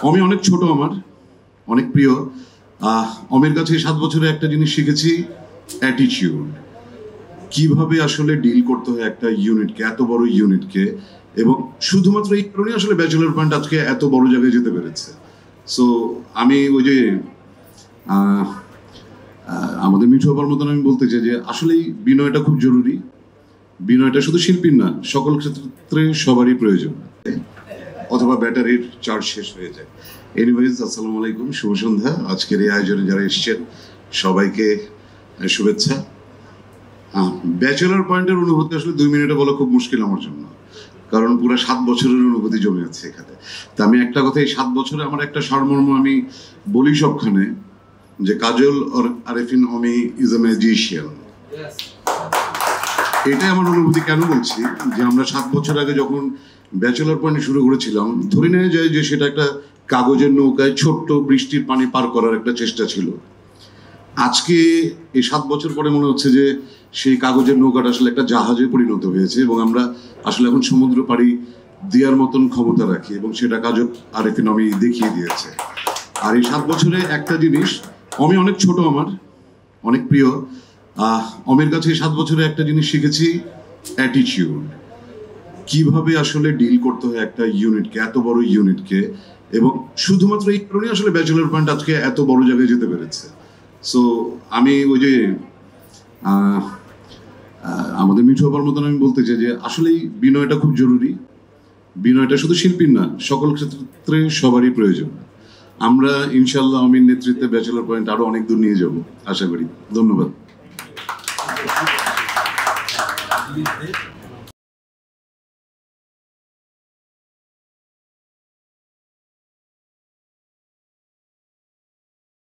অমি অনেক ছোট, আমার অনেক প্রিয়। অমির কাছে 7 বছরে একটা জিনিস শিখেছি, অ্যাটিটিউড। কিভাবে আসলে ডিল করতে হয় একটা ইউনিটকে, এত বড় ইউনিটকে। এবং শুধুমাত্র এই কারণেই আসলে ব্যাচেলর পয়েন্ট আজকে এত বড় জায়গায় যেতে পেরেছে। সো আমি ওই যে আমাদের মিঠু আপার মতন আমি বলতে চাই যে আসলেই বিনয়টা খুব জরুরি। বিনয়টা শুধু শিল্পীর না, সকল ক্ষেত্রে সবারই প্রয়োজন, অথবা ব্যাটারির চার্জ শেষ হয়ে যায়। এনিওয়েজ, আসসালামু আলাইকুম, শুভ সন্ধ্যা। আজকের এই আয়োজনে যারা এসছেন সবাইকে শুভেচ্ছা। ব্যাচেলর পয়েন্টের অনুভূতি আসলে 2 মিনিটে বলা খুব মুশকিল আমার জন্য, কারণ পুরো 7 বছরের অনুভূতি জমে আছে এখানে। তা আমি একটা কথা, এই 7 বছরে আমার একটা সারমর্ম আমি বলি সবখানে, যে কাজল আরেফিন অমি ইজ এ ম্যাজিশিয়ান। এটাই আমার অনুভূতি। কেন বলছি যে আমরা 7 বছর আগে যখন ব্যাচেলর পয়েন্ট শুরু করেছিলাম, ধরে নেওয়া যায় যে সেটা একটা কাগজের নৌকায় ছোট্ট বৃষ্টির পানি পার করার একটা চেষ্টা ছিল। আজকে এই 7 বছর পরে মনে হচ্ছে যে সেই কাগজের নৌকাটা আসলে একটা জাহাজে পরিণত হয়েছে, এবং আমরা আসলে এখন সমুদ্র পাড়ি দেওয়ার মতন ক্ষমতা রাখি, এবং সেটা কাজল আরেফিন অমি দেখিয়ে দিয়েছে। আর এই 7 বছরে একটা জিনিস, অমি অনেক ছোট, আমার অনেক প্রিয়। অমির কাছে 7 বছরে একটা জিনিস শিখেছি, অ্যাটিটিউড। কিভাবে আসলে ডিল করতে হয় একটা ইউনিটকে, এত বড় ইউনিটকে। এবং শুধুমাত্র এই কারণেই আসলে ব্যাচেলর পয়েন্ট আজকে এত বড় জায়গায় যেতে পেরেছে। সো আমি ওই যে আমাদের মিঠু আপার মতন আমি বলতে চাই যে আসলেই বিনয়টা খুব জরুরি। বিনয়টা শুধু শিল্পীর না, সকল ক্ষেত্রে সবারই প্রয়োজন। আমরা ইনশাল্লাহ অমির নেতৃত্বে ব্যাচেলর পয়েন্ট আরো অনেক দূর নিয়ে যাব আশা করি। ধন্যবাদ।